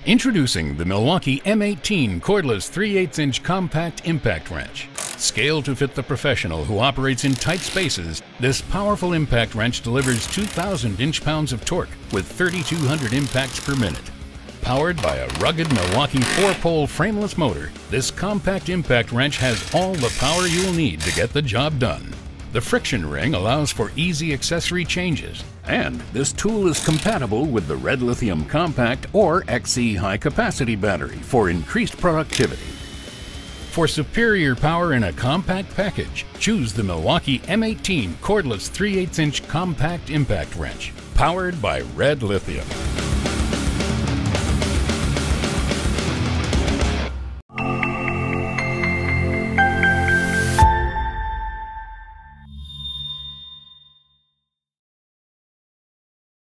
Introducing the Milwaukee M18 cordless 3/8" compact impact wrench. Scaled to fit the professional who operates in tight spaces, this powerful impact wrench delivers 2,000 inch-pounds of torque with 3,200 impacts per minute. Powered by a rugged Milwaukee 4-pole frameless motor, this compact impact wrench has all the power you'll need to get the job done. The friction ring allows for easy accessory changes, and this tool is compatible with the Red Lithium Compact or XC high-capacity battery for increased productivity. For superior power in a compact package, choose the Milwaukee M18 cordless 3/8" compact impact wrench, powered by Red Lithium.